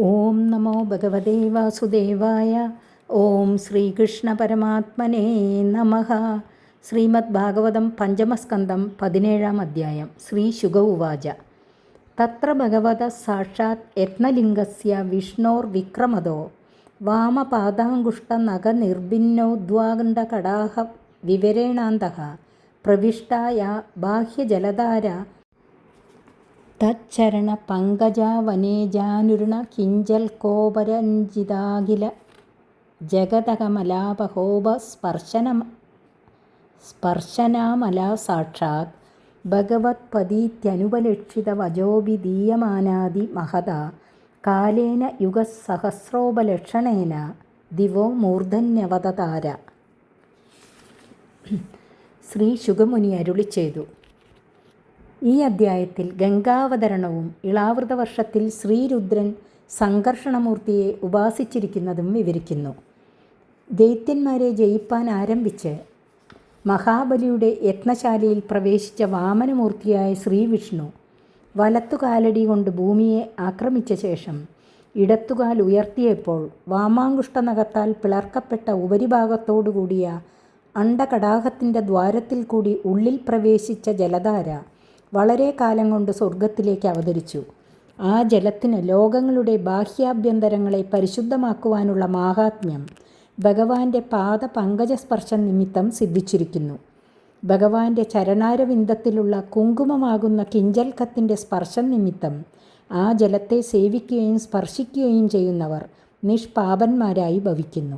ഓം നമോ ഭഗവതേ വാസുദേവായ. ഓം ശ്രീകൃഷ്ണ പരമാത്മനേ നമഃ. ശ്രീമദ് ഭാഗവതം പഞ്ചമസ്കന്ധം 17-ാം അധ്യായം. ശ്രീ ശുക ഉവാച. തത്ര ഭഗവത സാക്ഷാത് യത്നലിംഗസ്യ വിഷ്ണോർവിക്രമദോ വാമപാദാങ്കുഷ്ടനഖനിർഭിന്നോദ്വാണ്ഡകടാഹ വിവരേണാന്തഃ പ്രവിഷ്ടായ ബാഹ്യജലധാര തച്ചരണപങ്കജാവനേജാനുരുണ കിഞ്ചൽകോപരഞ്ജിതാഖില ജഗതകമലാപഹോപ സ്പർശനാമല സാക്ഷാത് ഭഗവത്പദീത്യനുപലക്ഷിതവചോഭിധീയമാനാദി മഹതാ കാലേന യുഗസഹസ്രോപലക്ഷണേന ദിവോ മൂർധന്യവതതാര. ശ്രീ ശുകമുനി അരുളിച്ചെയ്തു. ഈ അദ്ധ്യായത്തിൽ ഗംഗാവതരണവും ഇളാവൃതവർഷത്തിൽ ശ്രീരുദ്രൻ സംഘർഷണമൂർത്തിയെ ഉപാസിച്ചിരിക്കുന്നതും വിവരിക്കുന്നു. ദൈത്യന്മാരെ ജയിപ്പാൻ ആരംഭിച്ച് മഹാബലിയുടെ യത്നശാലയിൽ പ്രവേശിച്ച വാമനമൂർത്തിയായ ശ്രീവിഷ്ണു വലത്തുകാലടി കൊണ്ട് ഭൂമിയെ ആക്രമിച്ച ശേഷം ഇടത്തുകാൽ ഉയർത്തിയപ്പോൾ വാമാങ്കുഷ്ടനഖത്താൽ പിളർക്കപ്പെട്ട ഉപരിഭാഗത്തോടുകൂടിയ അണ്ഡകടാഹത്തിൻ്റെ ദ്വാരത്തിൽ കൂടി ഉള്ളിൽ പ്രവേശിച്ച ജലധാര വളരെ കാലം കൊണ്ട് സ്വർഗത്തിലേക്ക് അവതരിച്ചു. ആ ജലത്തിന് ലോകങ്ങളുടെ ബാഹ്യാഭ്യന്തരങ്ങളെ പരിശുദ്ധമാക്കുവാനുള്ള മാഹാത്മ്യം ഭഗവാന്റെ പാദപങ്കജസ്പർശം നിമിത്തം സിദ്ധിച്ചിരിക്കുന്നു. ഭഗവാന്റെ ചരണാരവിന്ദത്തിലുള്ള കുങ്കുമമാകുന്ന കിഞ്ചൽക്കത്തിൻ്റെ സ്പർശം നിമിത്തം ആ ജലത്തെ സേവിക്കുകയും സ്പർശിക്കുകയും ചെയ്യുന്നവർ നിഷ്പാപന്മാരായി ഭവിക്കുന്നു.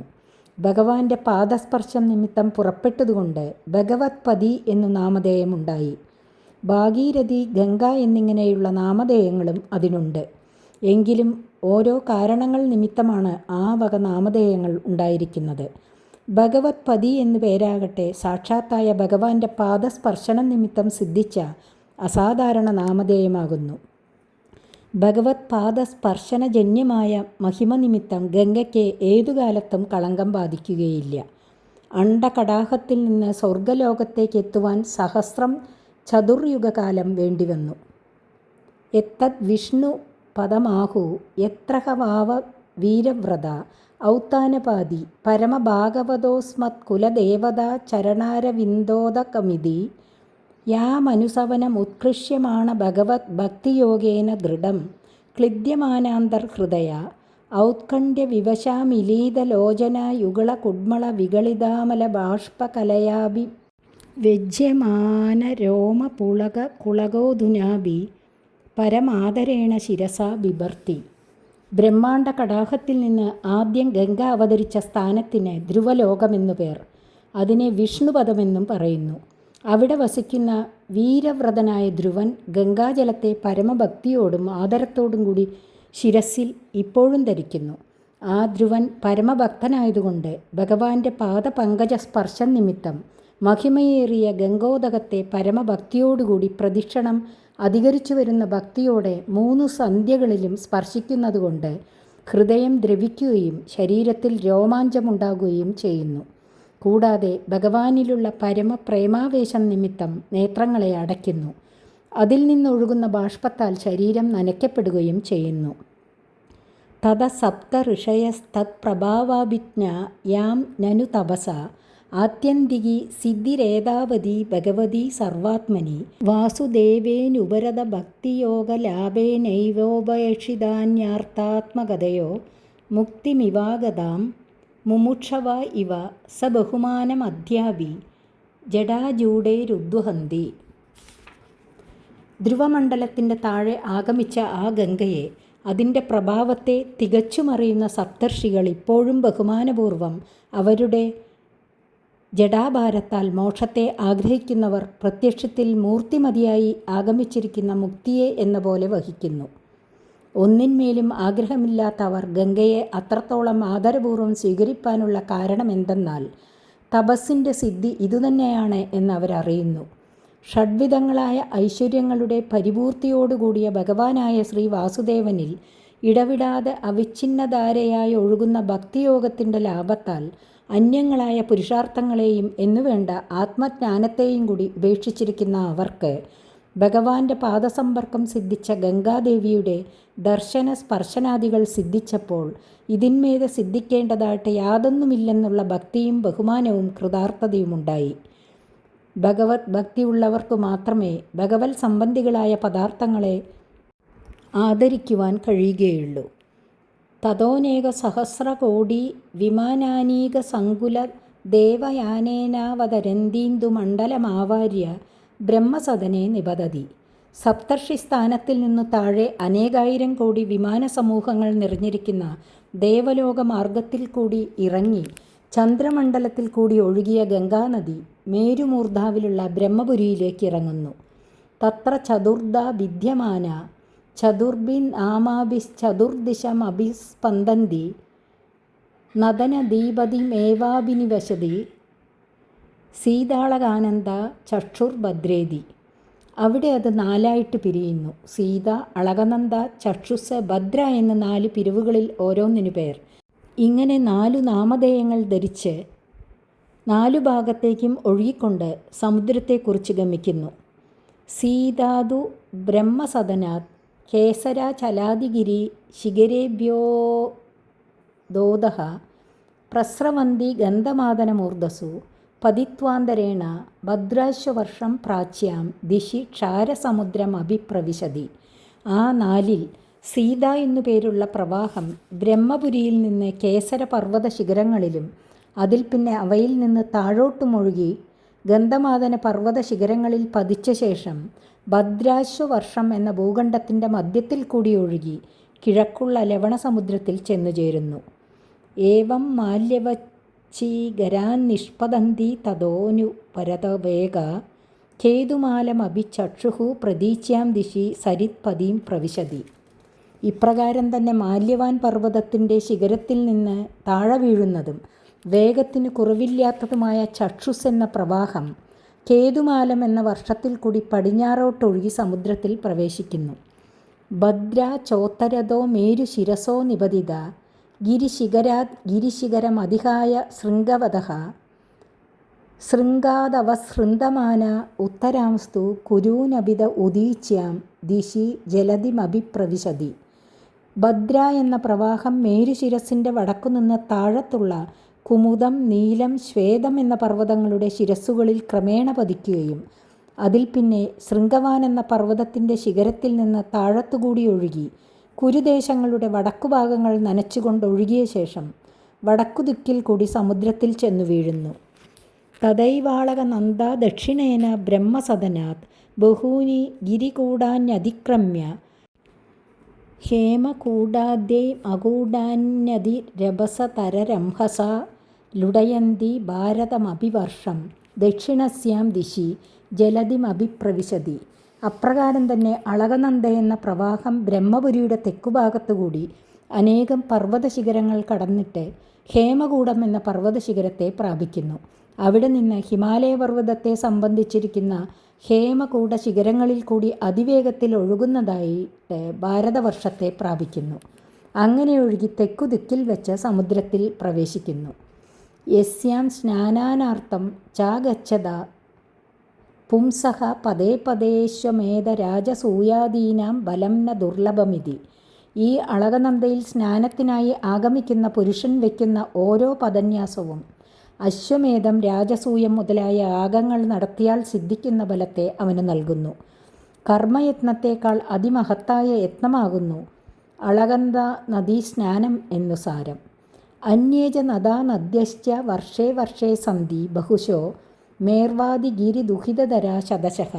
ഭഗവാന്റെ പാദസ്പർശം നിമിത്തം പുറപ്പെട്ടതുകൊണ്ട് ഭഗവത്പതി എന്നു നാമധേയമുണ്ടായി. ഭാഗീരഥി, ഗംഗ എന്നിങ്ങനെയുള്ള നാമധേയങ്ങളും അതിനുണ്ട്. എങ്കിലും ഓരോ കാരണങ്ങൾ നിമിത്തമാണ് ആ വക നാമധേയങ്ങൾ ഉണ്ടായിരിക്കുന്നത്. ഭഗവത്പതി എന്നു പേരാകട്ടെ സാക്ഷാത്തായ ഭഗവാന്റെ പാദസ്പർശനം നിമിത്തം സിദ്ധിച്ച അസാധാരണ നാമധേയമാകുന്നു. ഭഗവത് പാദസ്പർശനജന്യമായ മഹിമ നിമിത്തം ഗംഗയ്ക്ക് ഏതുകാലത്തും കളങ്കം ബാധിക്കുകയില്ല. അണ്ഡകടാഹത്തിൽ നിന്ന് സ്വർഗലോകത്തേക്ക് എത്തുവാൻ സഹസ്രം ചതുർയുഗകാലം വേണ്ടിവന്നു. എത്തദ് വിഷ്ണു പദമാഹു യത്രഹ വാവ വീരവ്രത ഔത്താനപാതി പരമഭാഗവതോസ്മത് കുലദേവതാ ചരണാരവിന്ദോദകമിതി യാമനുസവനമുത്കൃഷ്യമാണ ഭഗവത് ഭക്തിയോഗേന ദൃഢം ക്ലിദ്യമാനാന്തർഹൃദയ ഔത്കണ്ഠ്യവിവശാമിലീതലോചന യുഗളകുഡ്മള വിഗളിതാമല ബാഷ്പകലയാഭി വ്യജ്യമാനരോമപുളക കുളകോധുനാഭി പരമാദരേണ ശിരസാ ബിഭർത്തി. ബ്രഹ്മാണ്ഡ കടാഹത്തിൽ നിന്ന് ആദ്യം ഗംഗ അവതരിച്ച സ്ഥാനത്തിന് ധ്രുവലോകമെന്നു പേർ. അതിനെ വിഷ്ണുപദമെന്നും പറയുന്നു. അവിടെ വസിക്കുന്ന വീരവ്രതനായ ധ്രുവൻ ഗംഗാജലത്തെ പരമഭക്തിയോടും ആദരത്തോടും കൂടി ശിരസിൽ ഇപ്പോഴും ധരിക്കുന്നു. ആ ധ്രുവൻ പരമഭക്തനായതുകൊണ്ട് ഭഗവാന്റെ പാദപങ്കജ സ്പർശം നിമിത്തം മഹിമയേറിയ ഗംഗോദകത്തെ പരമഭക്തിയോടുകൂടി പ്രദക്ഷിണം അധികരിച്ചു വരുന്ന ഭക്തിയോടെ 3 സന്ധ്യകളിലും സ്പർശിക്കുന്നതുകൊണ്ട് ഹൃദയം ദ്രവിക്കുകയും ശരീരത്തിൽ രോമാഞ്ചമുണ്ടാകുകയും ചെയ്യുന്നു. കൂടാതെ ഭഗവാനിലുള്ള പരമപ്രേമാവേശം നിമിത്തം നേത്രങ്ങളെ അടയ്ക്കുന്നു. അതിൽ നിന്നൊഴുകുന്ന ബാഷ്പത്താൽ ശരീരം നനയ്ക്കപ്പെടുകയും ചെയ്യുന്നു. തത സപ്ത ഋഷയസ്തത് പ്രഭാവാഭിജ്ഞ യാം നനു തപസ ആത്യന്തികി സിദ്ധിരേതാവതി ഭഗവതി സർവാത്മനി വാസുദേവേനുപരത ഭക്തിയോഗലാഭേനൈവോപേക്ഷിതാന്യാർത്ഥാത്മകതയോ മുക്തിമിവാഗതാം മുമുക്ഷവ ഇവ സ ബഹുമാനമധ്യാപി ജടാജൂഢൈരുദ്വഹന്തി. ധ്രുവമണ്ഡലത്തിൻ്റെ താഴെ ആഗമിച്ച ആ ഗംഗയെ, അതിൻ്റെ പ്രഭാവത്തെ തികച്ചുമറിയുന്ന സപ്തർഷികൾ ഇപ്പോഴും ബഹുമാനപൂർവം അവരുടെ ജടാഭാരത്താൽ മോക്ഷത്തെ ആഗ്രഹിക്കുന്നവർ പ്രത്യക്ഷത്തിൽ മൂർത്തിമതിയായി ആഗമിച്ചിരിക്കുന്ന മുക്തിയെ എന്ന പോലെ വഹിക്കുന്നു. ഒന്നിന്മേലും ആഗ്രഹമില്ലാത്തവർ ഗംഗയെ അത്രത്തോളം ആദരപൂർവ്വം സ്വീകരിപ്പാനുള്ള കാരണമെന്തെന്നാൽ തപസ്സിൻ്റെ സിദ്ധി ഇതുതന്നെയാണ് എന്നവരറിയുന്നു. ഷഡ്വിധങ്ങളായ ഐശ്വര്യങ്ങളുടെ പരിപൂർത്തിയോടുകൂടിയ ഭഗവാനായ ശ്രീ വാസുദേവനിൽ ഇടവിടാതെ അവിഛിന്നധാരയായി ഒഴുകുന്ന ഭക്തിയോഗത്തിൻ്റെ ലാഭത്താൽ അന്യങ്ങളായ പുരുഷാർത്ഥങ്ങളെയും എന്നുവേണ്ട ആത്മജ്ഞാനത്തെയും കൂടി ഉപേക്ഷിച്ചിരിക്കുന്ന അവർക്ക് ഭഗവാന്റെ പാദസമ്പർക്കം സിദ്ധിച്ച ഗംഗാദേവിയുടെ ദർശന സ്പർശനാദികൾ സിദ്ധിച്ചപ്പോൾ ഇതിന്മേതെ സിദ്ധിക്കേണ്ടതായിട്ട് യാതൊന്നുമില്ലെന്നുള്ള ഭക്തിയും ബഹുമാനവും കൃതാർത്ഥതയുമുണ്ടായി. ഭഗവത് ഭക്തിയുള്ളവർക്കു മാത്രമേ ഭഗവത് സംബന്ധികളായ പദാർത്ഥങ്ങളെ ആദരിക്കുവാൻ കഴിയുകയുള്ളൂ. തതോനേക സഹസ്രകോടി വിമാനാനീക സങ്കുല ദേവയാനേനാവതരന്തീന്ദു മണ്ഡലമാവാര്യ ബ്രഹ്മസദനെ നിപതതി. സപ്തർഷി സ്ഥാനത്തിൽ നിന്നു താഴെ അനേകായിരം കോടി വിമാന സമൂഹങ്ങൾ നിറഞ്ഞിരിക്കുന്ന ദേവലോക മാർഗത്തിൽ കൂടി ഇറങ്ങി ചന്ദ്രമണ്ഡലത്തിൽ കൂടി ഒഴുകിയ ഗംഗാനദി മേരുമൂർധാവിലുള്ള ബ്രഹ്മപുരിയിലേക്ക് ഇറങ്ങുന്നു. തത്ര ചതുർദ വിദ്യമാന ചതുർഭിന്നാമാഭിശ്ചതുർദിശമഭിസ്പന്ദന്തി നദനദീപതിമേവാഭിനിവശതി സീതാളകാനന്ദ ചക്ഷുർഭദ്രേതി. അവിടെ അത് നാലായിട്ട് പിരിയുന്നു. സീത, അളകനന്ദ, ചക്ഷുസ്, ഭദ്ര എന്ന 4 പിരിവുകളിൽ ഓരോന്നിനു പേർ. ഇങ്ങനെ 4 നാമധേയങ്ങൾ ധരിച്ച് 4 ഭാഗത്തേക്കും ഒഴുകിക്കൊണ്ട് സമുദ്രത്തെക്കുറിച്ച് ഗമിക്കുന്നു. സീതാതു ബ്രഹ്മസദനാത് കേസരാചലാദിഗിരി ശിഖരേഭ്യോദോദഃ പ്രസ്രവന്തി ഗന്ധമാദനമൂർധസു പതിത്വാന്തരേണ ഭദ്രാശ്വവർഷം പ്രാച്യാം ദിശി ക്ഷാരസമുദ്രം അഭിപ്രവിശതി. ആ 4-ൽ സീത എന്നു പേരുള്ള പ്രവാഹം ബ്രഹ്മപുരിയിൽ നിന്ന് കേസര പർവ്വത ശിഖരങ്ങളിലും അതിൽ പിന്നെ അവയിൽ നിന്ന് താഴോട്ടുമൊഴുകി ഗന്ധമാദന പർവ്വത ശിഖരങ്ങളിൽ പതിച്ച ശേഷം ഭദ്രാശ്വവർഷം എന്ന ഭൂഖണ്ഡത്തിൻ്റെ മധ്യത്തിൽ കൂടി ഒഴുകി കിഴക്കുള്ള ലവണസമുദ്രത്തിൽ ചെന്നുചേരുന്നു. ഏവം മാല്യവച്ചീകരാൻ നിഷ്പതന്തി തതോനു പരതവേഗ ഖേതുമാലമഭിചക്ഷുഹു പ്രതീച്യാം ദിശി സരിത്പതിം പ്രവിശതി. ഇപ്രകാരം തന്നെ മാല്യവാൻ പർവ്വതത്തിൻ്റെ ശിഖരത്തിൽ നിന്ന് താഴെ വീഴുന്നതും വേഗത്തിന് കുറവില്ലാത്തതുമായ ചക്ഷുസ് എന്ന പ്രവാഹം കേതുമാലം എന്ന വർഷത്തിൽ കൂടി പടിഞ്ഞാറോട്ടൊഴുകി സമുദ്രത്തിൽ പ്രവേശിക്കുന്നു. ഭദ്ര ചോത്തരതോ മേരു ശിരസോ നിപതിത ഗിരിശിഖരാത് ഗിരിശിഖരമധികായ ശൃംഗവതഃ ശൃംഗാദവസൃന്ദമാന ഉത്തരാംസ്തു കുരൂനഭിത ഉദീച്യാം ദിശി ജലതിമഭിപ്രവിശതി. ഭദ്ര എന്ന പ്രവാഹം മേരുശിരസിൻ്റെ വടക്കുനിന്ന് താഴത്തുള്ള കുമുദം, നീലം, ശ്വേതം എന്ന പർവ്വതങ്ങളുടെ ശിരസ്സുകളിൽ ക്രമേണ പതിക്കുകയും അതിൽ പിന്നെ ശൃംഗവാൻ എന്ന പർവ്വതത്തിൻ്റെ ശിഖരത്തിൽ നിന്ന് താഴത്തുകൂടി ഒഴുകി കുരുദേശങ്ങളുടെ വടക്കുഭാഗങ്ങൾ നനച്ചുകൊണ്ടൊഴുകിയ ശേഷം വടക്കുദിക്കിൽ കൂടി സമുദ്രത്തിൽ ചെന്നു വീഴുന്നു. തദൈവാളകനന്ദ ദക്ഷിണേന ബ്രഹ്മസദനാത് ബഹൂനി ഗിരികൂടാന്യതിക്രമ്യ ഹേമകൂടാദ്യൈ അകൂടാന്യതിരഭസതരരംഹസ ലുടയന്തി ഭാരതമഭിവർഷം ദക്ഷിണസ്യാം ദിശി ജലതിമഭിപ്രവിശതി. അപ്രകാരം തന്നെ അളകനന്ദ എന്ന പ്രവാഹം ബ്രഹ്മപുരിയുടെ തെക്കുഭാഗത്തുകൂടി അനേകം പർവ്വതശിഖരങ്ങൾ കടന്നിട്ട് ഹേമകൂടം എന്ന പർവ്വതശിഖരത്തെ പ്രാപിക്കുന്നു. അവിടെ നിന്ന് ഹിമാലയ പർവ്വതത്തെ സംബന്ധിച്ചിരിക്കുന്ന ഹേമകൂട ശിഖരങ്ങളിൽ കൂടി അതിവേഗത്തിൽ ഒഴുകുന്നതായിട്ട് ഭാരതവർഷത്തെ പ്രാപിക്കുന്നു. അങ്ങനെ ഒഴുകി തെക്കുദിക്കിൽ വെച്ച് സമുദ്രത്തിൽ പ്രവേശിക്കുന്നു. യസ്യാം സ്നാനാനാർത്ഥം ചാഗച്ഛത പുംസഃ പദേ പദേശ്വമേധരാജസൂയാദീനാം ബലം ന ദുർലഭമിതി. ഈ അളകനന്ദയിൽ സ്നാനത്തിനായി ആഗമിക്കുന്ന പുരുഷൻ വയ്ക്കുന്ന ഓരോ പദന്യാസവും അശ്വമേധം, രാജസൂയം മുതലായ യാഗങ്ങൾ നടത്തിയാൽ സിദ്ധിക്കുന്ന ബലത്തെ അവന് നൽകുന്നു. കർമ്മയത്നത്തേക്കാൾ അതിമഹത്തായ യത്നമാകുന്നു അളകന്ദ നദീസ്നാനം എന്നു സാരം. അന്യേജ നദാ നദ്യശ്ച വർഷേ വർഷേ സന്തി ബഹുശോ മേർവാദിഗിരിദുഹിതധരാ ശതശഃ.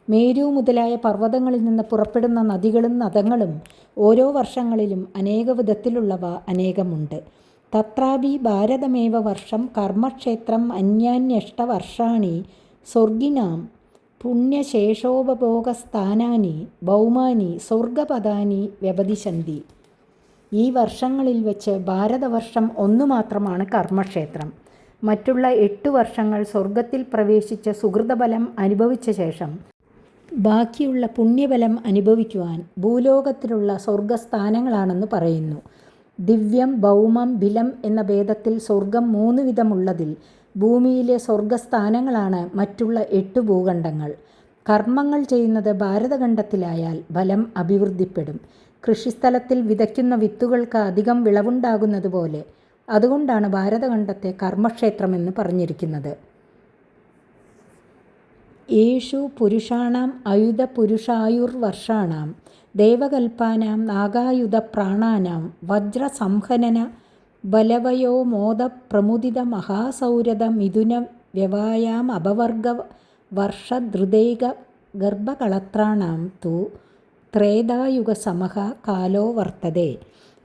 മേരു മുതലായ പർവ്വതങ്ങളിൽ നിന്ന് പുറപ്പെടുന്ന നദികളും നദങ്ങളും ഓരോ വർഷങ്ങളിലും അനേക വിധത്തിലുള്ളവ അനേകമുണ്ട്. തത്രാപി ഭാരതമേവ വർഷം കർമ്മക്ഷേത്രം അന്യാന്യഷ്ടവർഷാണി സ്വർഗിനാം പുണ്യശേഷോപഭോഗസ്ഥാനാനി ഭൗമാനി സ്വർഗപദാനി വ്യപദിശന്തി. ഈ വർഷങ്ങളിൽ വെച്ച് ഭാരതവർഷം ഒന്നു മാത്രമാണ് കർമ്മക്ഷേത്രം. മറ്റുള്ള 8 വർഷങ്ങൾ സ്വർഗത്തിൽ പ്രവേശിച്ച സുഹൃതബലം അനുഭവിച്ച ശേഷം ബാക്കിയുള്ള പുണ്യബലം അനുഭവിക്കുവാൻ ഭൂലോകത്തിലുള്ള സ്വർഗസ്ഥാനങ്ങളാണെന്ന് പറയുന്നു. ദിവ്യം, ഭൗമം, ബിലം എന്ന ഭേദത്തിൽ സ്വർഗം 3 വിധമുള്ളതിൽ ഭൂമിയിലെ സ്വർഗസ്ഥാനങ്ങളാണ് മറ്റുള്ള 8 ഭൂഖണ്ഡങ്ങൾ. കർമ്മങ്ങൾ ചെയ്യുന്നത് ഭാരതഖണ്ഡത്തിലായാൽ ഫലം അഭിവൃദ്ധിപ്പെടും. കൃഷിസ്ഥലത്തിൽ വിതയ്ക്കുന്ന വിത്തുകൾക്ക് അധികം വിളവുണ്ടാകുന്നത് പോലെ. അതുകൊണ്ടാണ് ഭാരതഖണ്ഡത്തെ കർമ്മക്ഷേത്രമെന്ന് പറഞ്ഞിരിക്കുന്നത്. യേഷു പുരുഷാണാം ആയുധപുരുഷായുർവർഷാണാം ദേവകൽപാനാം നാഗായുധപ്രാണാനാം വജ്രസംഹനന ബലവയോമോദ പ്രമുദിത മഹാസൗരത മിഥുന വ്യവായാം അപവർഗ വർഷധൃതൈക ഗർഭകളത്രാണാം തു ത്രേതായുഗസമഃ കാലോ വർത്തതേ.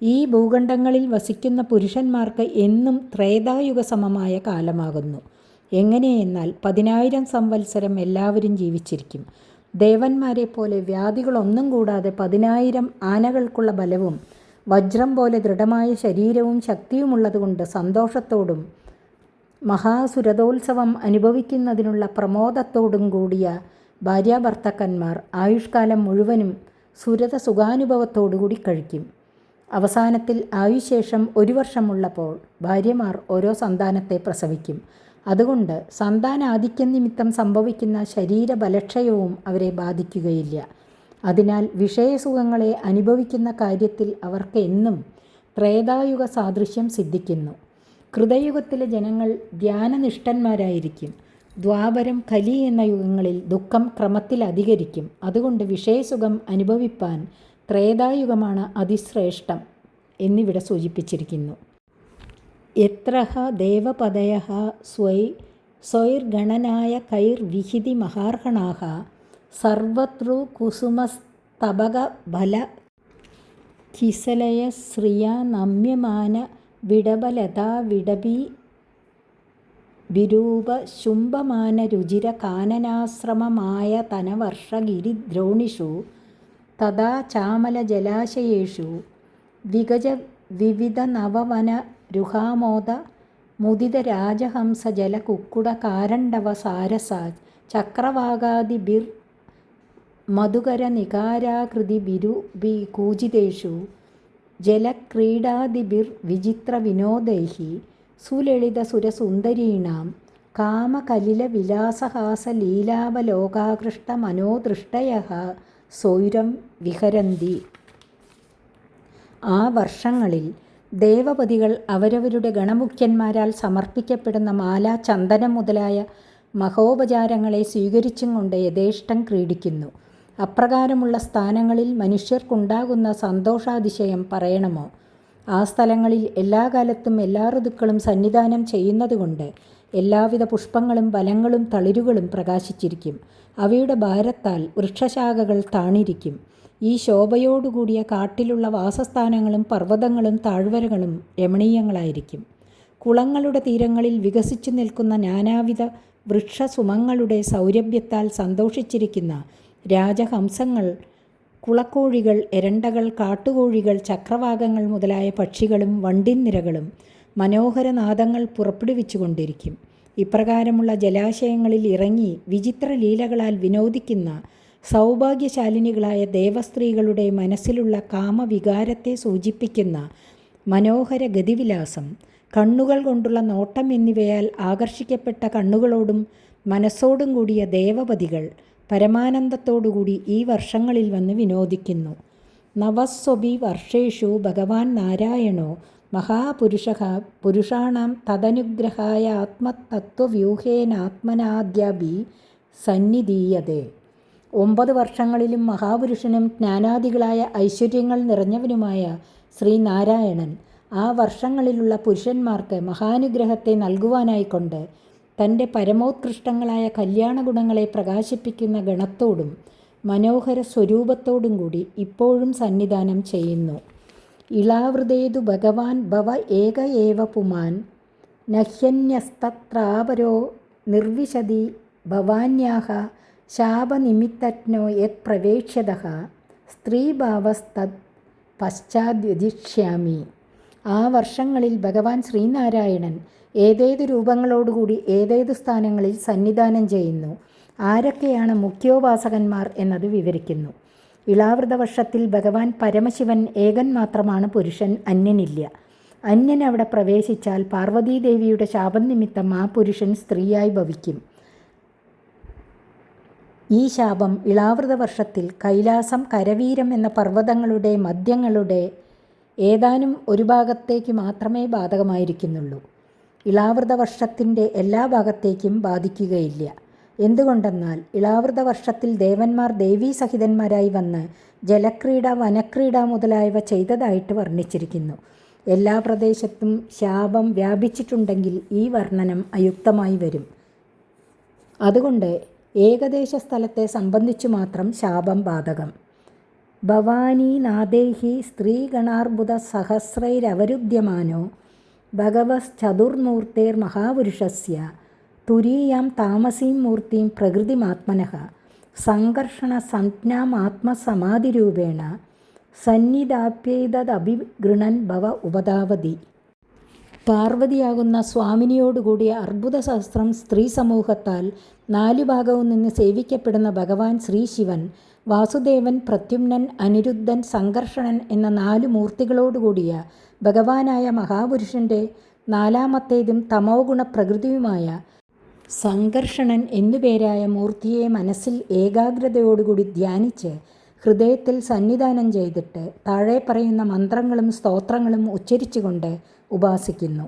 ഈ ഭൂഖണ്ഡങ്ങളിൽ വസിക്കുന്ന പുരുഷന്മാർക്ക് എന്നും ത്രേതായുഗസമമായ കാലമാകുന്നു. എങ്ങനെയെന്നാൽ 10,000 സംവത്സരം എല്ലാവരും ജീവിച്ചിരിക്കും. ദേവന്മാരെ പോലെ വ്യാധികളൊന്നും കൂടാതെ 10,000 ആനകൾക്കുള്ള ബലവും വജ്രം പോലെ ദൃഢമായ ശരീരവും ശക്തിയുമുള്ളതുകൊണ്ട് സന്തോഷത്തോടും മഹാസുരതോത്സവം അനുഭവിക്കുന്നതിനുള്ള പ്രമോദത്തോടും കൂടിയ ഭാര്യാഭർത്താക്കന്മാർ ആയുഷ്കാലം മുഴുവനും സുരത സുഖാനുഭവത്തോടുകൂടി കഴിക്കും. അവസാനത്തിൽ ആയുശേഷം 1 വർഷമുള്ളപ്പോൾ ഭാര്യമാർ ഓരോ സന്താനത്തെ പ്രസവിക്കും. അതുകൊണ്ട് സന്താനാധിക്യം നിമിത്തം സംഭവിക്കുന്ന ശരീരബലക്ഷയവും അവരെ ബാധിക്കുകയില്ല. അതിനാൽ വിഷയസുഖങ്ങളെ അനുഭവിക്കുന്ന കാര്യത്തിൽ അവർക്ക് എന്നും ത്രേതായുഗ സാദൃശ്യം സിദ്ധിക്കുന്നു. കൃതയുഗത്തിലെ ജനങ്ങൾ ധ്യാനനിഷ്ഠന്മാരായിരിക്കും. ദ്വാപരം, കലി എന്ന യുഗങ്ങളിൽ ദുഃഖം ക്രമത്തിൽ അധികരിക്കും. അതുകൊണ്ട് വിഷയസുഖം അനുഭവിപ്പാൻ ത്രേതായുഗമാണ് അതിശ്രേഷ്ഠം എന്നിവിടെ സൂചിപ്പിച്ചിരിക്കുന്നു. യത്രഹ ദേവപദയഃ സ്വൈർഗണനായകൈർവിഹിതി മഹാർഹണാഃ സർവതൃ കുസുമസ്തബകഫല കിസലയ ശ്രിയാ നമ്യമാന വിടബലതാ വിടബീ വിരൂപ ശുംഭമാന രുചിര കാനനാശ്രമമായ തനവർഷഗിരിദ്രോണിഷു തഥാ ചാമല ജലാശയേഷു വിഗജ വിവിധ നവവന രുഹാമോദ മുദിത രാജഹംസ ജല കുക്കുട കാരണ്ഡവ സാരസ ചക്രവാകാദിഭിർ മധുകര നികാരാകൃതി ബിരുബി കൂജിതേഷു ജലക്രീഡാദിഭിർ വിചിത്ര വിനോദൈഃ സുലളിത സുരസുന്ദരീണാം കാമകലില വിലാസഹാസ ലീലാവലോകാകൃഷ്ട മനോദൃഷ്ടയഃ സ്വൈരം വിഹരന്തി. ആ വർഷങ്ങളിൽ ദേവപതികൾ അവരവരുടെ ഗണമുഖ്യന്മാരാൽ സമർപ്പിക്കപ്പെടുന്ന മാല, ചന്ദനം മുതലായ മഹോപചാരങ്ങളെ സ്വീകരിച്ചും കൊണ്ട് യഥേഷ്ടം ക്രീഡിക്കുന്നു. അപ്രകാരമുള്ള സ്ഥാനങ്ങളിൽ മനുഷ്യർക്കുണ്ടാകുന്ന സന്തോഷാതിശയം പറയണമോ? ആ സ്ഥലങ്ങളിൽ എല്ലാ കാലത്തും എല്ലാ ഋതുക്കളും സന്നിധാനം ചെയ്യുന്നതുകൊണ്ട് എല്ലാവിധ പുഷ്പങ്ങളും ഫലങ്ങളും തളിരുകളും പ്രകാശിച്ചിരിക്കും. അവയുടെ ഭാരത്താൽ വൃക്ഷശാഖകൾ താണിരിക്കും. ഈ ശോഭയോടുകൂടിയ കാട്ടിലുള്ള വാസസ്ഥാനങ്ങളും പർവ്വതങ്ങളും താഴ്വരകളും രമണീയങ്ങളായിരിക്കും. കുളങ്ങളുടെ തീരങ്ങളിൽ വികസിച്ചു നിൽക്കുന്ന നാനാവിധ വൃക്ഷസുമങ്ങളുടെ സൗരഭ്യത്താൽ സന്തോഷിച്ചിരിക്കുന്ന രാജഹംസങ്ങൾ, കുളക്കോഴികൾ, എരണ്ടകൾ, കാട്ടുകോഴികൾ, ചക്രവാകങ്ങൾ മുതലായ പക്ഷികളും വണ്ടിൻനിരകളും മനോഹരനാദങ്ങൾ പുറപ്പെടുവിച്ചുകൊണ്ടിരിക്കും. ഇപ്രകാരമുള്ള ജലാശയങ്ങളിൽ ഇറങ്ങി വിചിത്ര ലീലകളാൽ വിനോദിക്കുന്ന സൗഭാഗ്യശാലിനികളായ ദേവസ്ത്രീകളുടെ മനസ്സിലുള്ള കാമവികാരത്തെ സൂചിപ്പിക്കുന്ന മനോഹര ഗതിവിലാസം, കണ്ണുകൾ കൊണ്ടുള്ള നോട്ടം എന്നിവയാൽ ആകർഷിക്കപ്പെട്ട കണ്ണുകളോടും മനസ്സോടും കൂടിയ ദേവപതികൾ പരമാനന്ദത്തോടുകൂടി ഈ വർഷങ്ങളിൽ വന്ന് വിനോദിക്കുന്നു. നവസ്വപി വർഷേഷു ഭഗവാൻ നാരായണോ മഹാപുരുഷഃ പുരുഷാണാം തദനുഗ്രഹായ ആത്മതത്വവ്യൂഹേനാത്മനാദ്യാഭി സന്നിധീയതേ. 9 വർഷങ്ങളിലും മഹാപുരുഷനും ജ്ഞാനാദികളായ ഐശ്വര്യങ്ങൾ നിറഞ്ഞവനുമായ ശ്രീനാരായണൻ ആ വർഷങ്ങളിലുള്ള പുരുഷന്മാർക്ക് മഹാനുഗ്രഹത്തെ നൽകുവാനായിക്കൊണ്ട് തൻ്റെ പരമോത്കൃഷ്ടങ്ങളായ കല്യാണഗുണങ്ങളെ പ്രകാശിപ്പിക്കുന്ന ഗണത്തോടും മനോഹര സ്വരൂപത്തോടും കൂടി ഇപ്പോഴും സന്നിധാനം ചെയ്യുന്നു. ഇളാവൃതേതു ഭഗവാൻ ഭവ ഏക ഏവ പുമാൻ നഹ്യന്യസ്തത്രാപരോ നിർവിശതി ഭവാന്യാഹ ശാപനിമിത്തജ്ഞോ യത് പ്രവേക്ഷ്യതഃ സ്ത്രീഭാവസ്തത് പശ്ചാദ്വദിഷ്യാമി. ആ വർഷങ്ങളിൽ ഭഗവാൻ ശ്രീനാരായണൻ ഏതേതു രൂപങ്ങളോടുകൂടി ഏതേതു സ്ഥാനങ്ങളിൽ സന്നിധാനം ചെയ്യുന്നു, ആരൊക്കെയാണ് മുഖ്യോപാസകന്മാർ എന്നത് വിവരിക്കുന്നു. ഇളാവൃത വർഷത്തിൽ ഭഗവാൻ പരമശിവൻ ഏകൻ മാത്രമാണ് പുരുഷൻ, അന്യനില്ല. അന്യൻ അവിടെ പ്രവേശിച്ചാൽ പാർവതീദേവിയുടെ ശാപം നിമിത്തം ആ പുരുഷൻ സ്ത്രീയായി ഭവിക്കും. ഈ ശാപം ഇളാവൃത വർഷത്തിൽ കൈലാസം, കരവീരം എന്ന പർവ്വതങ്ങളുടെ മധ്യങ്ങളുടെ ഏതാനും ഒരു ഭാഗത്തേക്ക് മാത്രമേ ബാധകമായിരിക്കുന്നുള്ളൂ. ഇളാവൃത വർഷത്തിൻ്റെ എല്ലാ ഭാഗത്തേക്കും ബാധിക്കുകയില്ല. എന്തുകൊണ്ടെന്നാൽ ഇളാവൃത വർഷത്തിൽ ദേവന്മാർ ദേവീസഹിതന്മാരായി വന്ന് ജലക്രീഡ, വനക്രീഡ മുതലായവ ചെയ്തതായിട്ട് വർണ്ണിച്ചിരിക്കുന്നു. എല്ലാ പ്രദേശത്തും ശാപം വ്യാപിച്ചിട്ടുണ്ടെങ്കിൽ ഈ വർണ്ണനം അയുക്തമായി വരും. അതുകൊണ്ട് ഏകദേശ സ്ഥലത്തെ സംബന്ധിച്ചു മാത്രം ശാപം ബാധകം. ഭവാനീനാഥൈഹി സ്ത്രീഗണാർബുദ സഹസ്രൈരവരുദ്ധ്യമാനോ ഭഗവശ്ചതുർമൂർത്തേർ മഹാപുരുഷസ്യ തുരീയാം താമസീം മൂർത്തിം പ്രകൃതിമാത്മനഃ സംഘർഷണ സംജ്ഞാമാത്മസമാധിരൂപേണ സന്നിധാപ്യേതദഭിഗൃണൻ ഭവ ഉപധാവതി. പാർവതിയാകുന്ന സ്വാമിനിയോടുകൂടിയ അർബുദ സഹസ്രം സ്ത്രീ സമൂഹത്താൽ 4 ഭാഗവും നിന്ന് സേവിക്കപ്പെടുന്ന ഭഗവാൻ ശ്രീശിവൻ, വാസുദേവൻ, പ്രദ്യുമ്നൻ, അനിരുദ്ധൻ, സംഘർഷണൻ എന്ന 4 മൂർത്തികളോടുകൂടിയ ഭഗവാനായ മഹാപുരുഷൻ്റെ 4ാമത്തേതും തമോഗുണ പ്രകൃതിയുമായ സംഘർഷണൻ എന്നുപേരായ മൂർത്തിയെ മനസ്സിൽ ഏകാഗ്രതയോടുകൂടി ധ്യാനിച്ച് ഹൃദയത്തിൽ സന്നിധാനം ചെയ്തിട്ട് താഴെ പറയുന്ന മന്ത്രങ്ങളും സ്തോത്രങ്ങളും ഉച്ചരിച്ചുകൊണ്ട് ഉപാസിക്കുന്നു.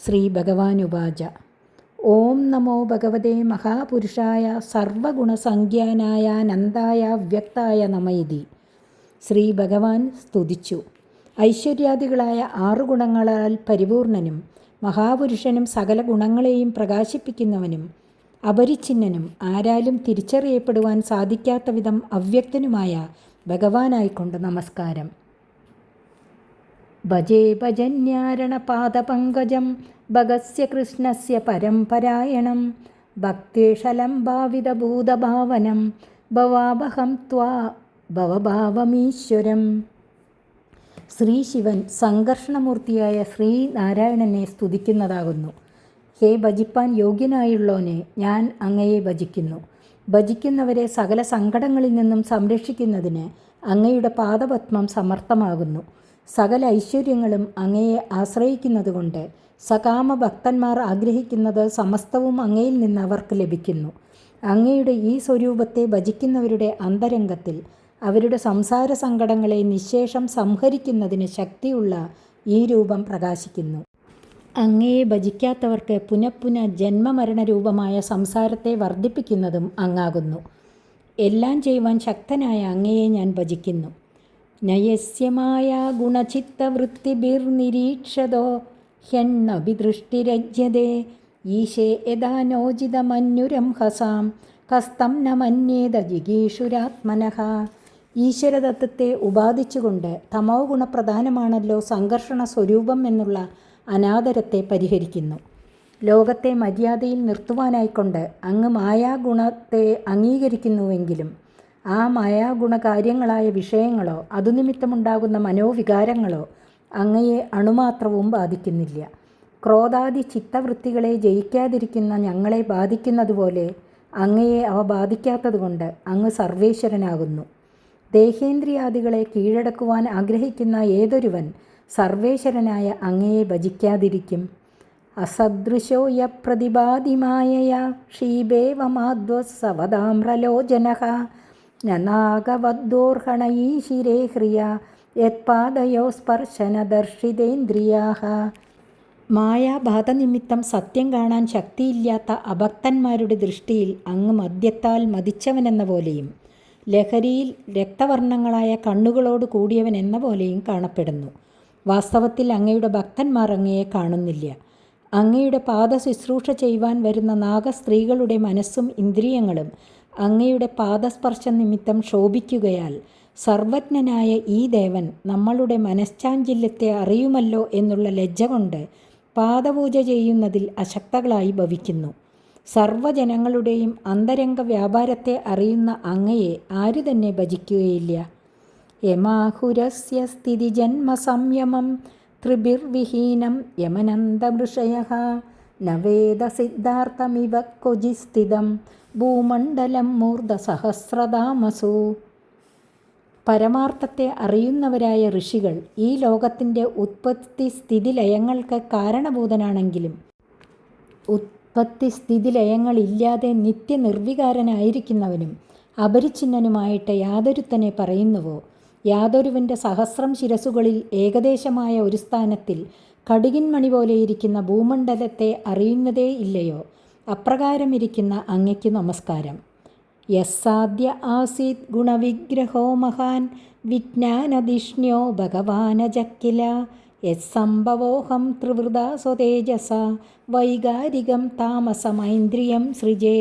ശ്രീ ഭഗവാനുവാച: ഓം നമോ ഭഗവതേ മഹാപുരുഷായ സർവഗുണസംഖ്യാനായ അനന്തായ അവ്യക്തായ നമയിതി. ശ്രീ ഭഗവാൻ സ്തുതിച്ചു. ഐശ്വര്യാദികളായ 6 ഗുണങ്ങളാൽ പരിപൂർണനും മഹാപുരുഷനും സകല ഗുണങ്ങളെയും പ്രകാശിപ്പിക്കുന്നവനും അപരിച്ഛിന്നനും ആരാലും തിരിച്ചറിയപ്പെടുവാൻ സാധിക്കാത്ത വിധം അവ്യക്തനുമായ ഭഗവാനായിക്കൊണ്ട് നമസ്കാരം. ഭജേ ഭജന്യാരണപാദപങ്കജം ഭഗസ്യ കൃഷ്ണസ്യ പരംപരായണം ഭക്തേഷലം ഭാവിതഭൂതഭാവനം ഭവാഭഹം ത്വാ ഭവഭാവമീശ്വരം. ശ്രീശിവൻ സംഘർഷണമൂർത്തിയായ ശ്രീനാരായണനെ സ്തുതിക്കുന്നതാകുന്നു. ഹേ ഭജിപ്പാൻ യോഗ്യനായുള്ളോനെ, ഞാൻ അങ്ങയെ ഭജിക്കുന്നു. ഭജിക്കുന്നവരെ സകല സങ്കടങ്ങളിൽ നിന്നും സംരക്ഷിക്കുന്നതിന് അങ്ങയുടെ പാദപത്മം സമർത്ഥമാകുന്നു. സകല ഐശ്വര്യങ്ങളും അങ്ങയെ ആശ്രയിക്കുന്നതുകൊണ്ട് സകാമ ഭക്തന്മാർ ആഗ്രഹിക്കുന്നത് സമസ്തവും അങ്ങയിൽ നിന്ന് അവർക്ക് ലഭിക്കുന്നു. അങ്ങയുടെ ഈ സ്വരൂപത്തെ ഭജിക്കുന്നവരുടെ അന്തരംഗത്തിൽ അവരുടെ സംസാര സങ്കടങ്ങളെ നിശ്ശേഷം സംഹരിക്കുന്നതിന് ശക്തിയുള്ള ഈ രൂപം പ്രകാശിക്കുന്നു. അങ്ങയെ ഭജിക്കാത്തവർക്ക് പുനഃപുനഃ ജന്മമരണരൂപമായ സംസാരത്തെ വർദ്ധിപ്പിക്കുന്നതും അങ്ങാകുന്നു. എല്ലാം ചെയ്യുവാൻ ശക്തനായ അങ്ങയെ ഞാൻ ഭജിക്കുന്നു. നയസ്യമായ ഗുണചിത്തവൃത്തിഭിർനിരീക്ഷതോ ഹ്യന്നഭിദൃഷ്ടിരജ്യതേ ഈശേ യഥാ നോജിതമന്യുരം ഹസാം കസ്തം ന മന്യേത ജിഗീഷുരാത്മനഃ. ഈശ്വരതത്വത്തെ ഉപാദിച്ചുകൊണ്ട് തമോ ഗുണപ്രധാനമാണല്ലോ സംഘർഷണ സ്വരൂപം എന്നുള്ള അനാദരത്തെ പരിഹരിക്കുന്നു. ലോകത്തെ മര്യാദയിൽ നിർത്തുവാനായിക്കൊണ്ട് അങ്ങ് മായാഗുണത്തെ അംഗീകരിക്കുന്നുവെങ്കിലും ആ മായാഗുണകാര്യങ്ങളായ വിഷയങ്ങളോ അതുനിമിത്തമുണ്ടാകുന്ന മനോവികാരങ്ങളോ അങ്ങയെ അണുമാത്രവും ബാധിക്കുന്നില്ല. ക്രോധാദി ചിത്തവൃത്തികളെ ജയിക്കാതിരിക്കുന്ന ഞങ്ങളെ ബാധിക്കുന്നതുപോലെ അങ്ങയെ അവ ബാധിക്കാത്തതുകൊണ്ട് അങ്ങ് സർവേശ്വരനാകുന്നു. ദേഹേന്ദ്രിയാദികളെ കീഴടക്കുവാൻ ആഗ്രഹിക്കുന്ന ഏതൊരുവൻ സർവേശ്വരനായ അങ്ങയെ ഭജിക്കാതിരിക്കും? അസദൃശോ യ പ്രതിപാദിമായയാ ക്ഷീബേവമാധ്വസവതാമ്രലോചനഃ നനാഗവദ്ദോർഹണയീശിരേ ഹ്രിയ യത്പാദയോ സ്പർശനദർശിതേന്ദ്രിയാഃ. മായാബാധനിമിത്തം സത്യം കാണാൻ ശക്തിയില്ലാത്ത അഭക്തന്മാരുടെ ദൃഷ്ടിയിൽ അങ്ങ് മദ്യത്താൽ മതിച്ചവനെന്ന പോലെയും ലഹരിയിൽ രക്തവർണ്ണങ്ങളായ കണ്ണുകളോട് കൂടിയവൻ എന്ന പോലെയും കാണപ്പെടുന്നു. വാസ്തവത്തിൽ അങ്ങയുടെ ഭക്തന്മാർ അങ്ങയെ കാണുന്നില്ല. അങ്ങയുടെ പാദശുശ്രൂഷ ചെയ്യുവാൻ വരുന്ന നാഗസ്ത്രീകളുടെ മനസ്സും ഇന്ദ്രിയങ്ങളും അങ്ങയുടെ പാദസ്പർശ നിമിത്തം ശോഭിക്കുകയാൽ സർവജ്ഞനായ ഈ ദേവൻ നമ്മളുടെ മനശ്ചാഞ്ചല്യത്തെ അറിയുമല്ലോ എന്നുള്ള ലജ്ജ കൊണ്ട് പാദപൂജ ചെയ്യുന്നതിൽ അശക്തകളായി ഭവിക്കുന്നു. സർവജനങ്ങളുടെയും അന്തരംഗ വ്യാപാരത്തെ അറിയുന്ന അങ്ങയെ ആരു തന്നെ ഭജിക്കുകയില്ല. യമാഹുരസ്യ സ്ഥിതിജന്മസംയമം ത്രിഭിർവിഹീനം യമനന്തമൃഷയഃ ന വേദ സിദ്ധാർത്ഥമിവ ക്വചിസ്ഥിതം ഭൂമണ്ഡലം മൂർധസഹസ്രതാമസു. പരമാർത്ഥത്തെ അറിയുന്നവരായ ഋഷികൾ ഈ ലോകത്തിൻ്റെ ഉത്പത്തി സ്ഥിതിലയങ്ങൾക്ക് കാരണഭൂതനാണെങ്കിലും ഉത്പത്തി സ്ഥിതിലയങ്ങളില്ലാതെ നിത്യനിർവികാരനായിരിക്കുന്നവനും അപരിച്ഛിന്നനുമായിട്ട് യാതൊരുത്തനെ പറയുന്നുവോ, യാതൊരുവൻ്റെ സഹസ്രം ശിരസുകളിൽ ഏകദേശമായ ഒരു സ്ഥാനത്തിൽ കടുകിൻ മണി പോലെയിരിക്കുന്ന ഭൂമണ്ഡലത്തെ അറിയുന്നതേ ഇല്ലയോ? അപ്രകാരമിരിക്കുന്ന അങ്ങയ്ക്ക് നമസ്കാരം. യസ്സാദ്യ ആസീത് ഗുണവിഗ്രഹോ മഹാൻ വിജ്ഞാനധിഷ്ണ്യോ ഭഗവാനജക്കില യസ്സംഭവോഹം ത്രിവൃതാ സ്വതേജസ വൈകാരികം താമസമൈന്ദ്രിയം സൃജേ.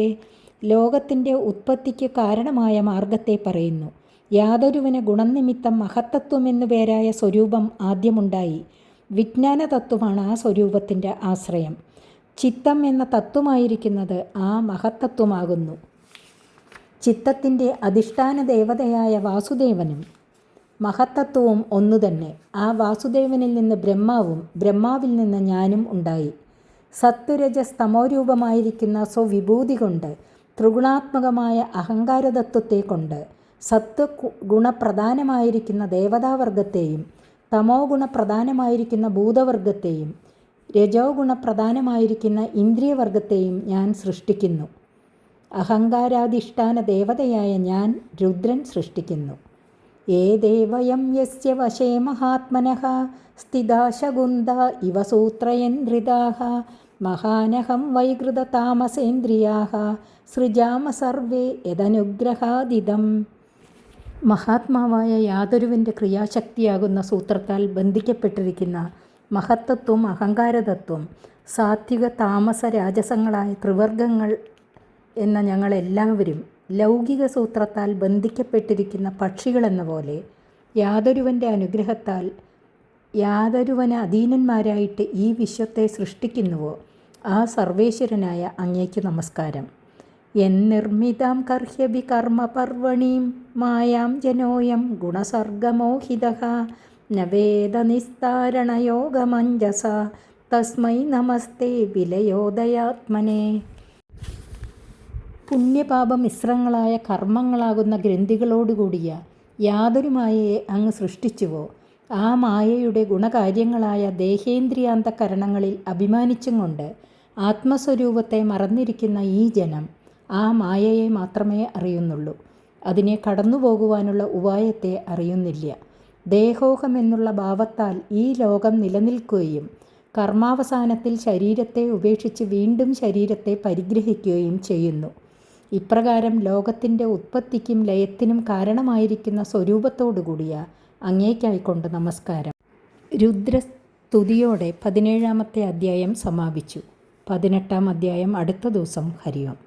ലോകത്തിൻ്റെ ഉത്പത്തിക്ക് കാരണമായ മാർഗത്തെ പറയുന്നു. യാതൊരുവന് ഗുണനിമിത്തം മഹത്തത്വമെന്നു പേരായ സ്വരൂപം ആദ്യമുണ്ടായി. വിജ്ഞാന തത്വമാണ് ആ സ്വരൂപത്തിൻ്റെ ആശ്രയം. ചിത്തം എന്ന തത്വമായിരിക്കുന്നത് ആ മഹത്തത്വമാകുന്നു. ചിത്തത്തിൻ്റെ അധിഷ്ഠാന ദേവതയായ വാസുദേവനും മഹത്തത്വവും ഒന്നുതന്നെ. ആ വാസുദേവനിൽ നിന്ന് ബ്രഹ്മാവും ബ്രഹ്മാവിൽ നിന്ന് ഞാനും ഉണ്ടായി. സത്വരജസ് തമോരൂപമായിരിക്കുന്ന സ്വവിഭൂതി കൊണ്ട്, ത്രിഗുണാത്മകമായ അഹങ്കാരതത്വത്തെ കൊണ്ട് സത്വ ഗുണപ്രധാനമായിരിക്കുന്ന ദേവതാവർഗത്തെയും തമോ ഗുണപ്രധാനമായിരിക്കുന്ന ഭൂതവർഗത്തെയും രജോ ഗുണപ്രധാനമായിരിക്കുന്ന ഇന്ദ്രിയവർഗത്തെയും ഞാൻ സൃഷ്ടിക്കുന്നു. അഹങ്കാരാധിഷ്ഠാന ദേവതയായ ഞാൻ രുദ്രൻ സൃഷ്ടിക്കുന്നു. ഏദേവയം യസ്യ വശേ മഹാത്മനഃ സ്ഥിതാ ശകുന്ത ഇവ സൂത്രയന്ത്രിതാഃ മഹാനഹം വൈകൃത താമസേന്ദ്രിയാഃ സൃജാമ സർവേ യദനുഗ്രഹാദിദം. മഹാത്മാവായ യാതൊരുവിൻ്റെ ക്രിയാശക്തിയാകുന്ന സൂത്രത്താൽ ബന്ധിക്കപ്പെട്ടിരിക്കുന്ന മഹത്തത്വം അഹങ്കാരതത്വം സാത്വിക താമസ രാജസങ്ങളായ ത്രിവർഗങ്ങൾ എന്ന ഞങ്ങളെല്ലാവരും ലൗകിക സൂത്രത്താൽ ബന്ധിക്കപ്പെട്ടിരിക്കുന്ന പക്ഷികളെന്ന പോലെ യാതൊരുവൻ്റെ അനുഗ്രഹത്താൽ യാതൊരുവന് അധീനന്മാരായിട്ട് ഈ വിശ്വത്തെ സൃഷ്ടിക്കുന്നുവോ ആ സർവേശ്വരനായ അങ്ങേക്ക് നമസ്കാരം. യന്നിർമ്മിതാം കർഹ്യഭി കർമ്മപർവണീം മായാം ജനോയം ഗുണസർഗമോഹിതഃ ന വേദ നിസ്താരണയോഗമഞ്ജസ തസ്മൈ നമസ്തേ വിലയോദയാത്മനേ. പുണ്യപാപ മിശ്രങ്ങളായ കർമ്മങ്ങളാകുന്ന ഗ്രന്ഥികളോടുകൂടിയ യാതൊരു മായയെ അങ്ങ് സൃഷ്ടിച്ചുവോ ആ മായയുടെ ഗുണകാര്യങ്ങളായ ദേഹേന്ദ്രിയാന്തകരണങ്ങളിൽ അഭിമാനിച്ചും കൊണ്ട് ആത്മസ്വരൂപത്തെ മറന്നിരിക്കുന്ന ഈ ജനം ആ മായയെ മാത്രമേ അറിയുന്നുള്ളൂ. അതിനെ കടന്നുപോകുവാനുള്ള ഉപായത്തെ അറിയുന്നില്ല. ദേഹോഹമെന്നുള്ള ഭാവത്താൽ ഈ ലോകം നിലനിൽക്കുകയും കർമാവസാനത്തിൽ ശരീരത്തെ ഉപേക്ഷിച്ച് വീണ്ടും ശരീരത്തെ പരിഗ്രഹിക്കുകയും ചെയ്യുന്നു. ഇപ്രകാരം ലോകത്തിൻ്റെ ഉത്പത്തിക്കും ലയത്തിനും കാരണമായിരിക്കുന്ന സ്വരൂപത്തോടുകൂടിയ അങ്ങേക്കായിക്കൊണ്ട് നമസ്കാരം. രുദ്രസ്തുതിയോടെ 17-ാമത്തെ അധ്യായം സമാപിച്ചു. 18-ാം അധ്യായം അടുത്ത ദിവസം. ഹരി ഓം.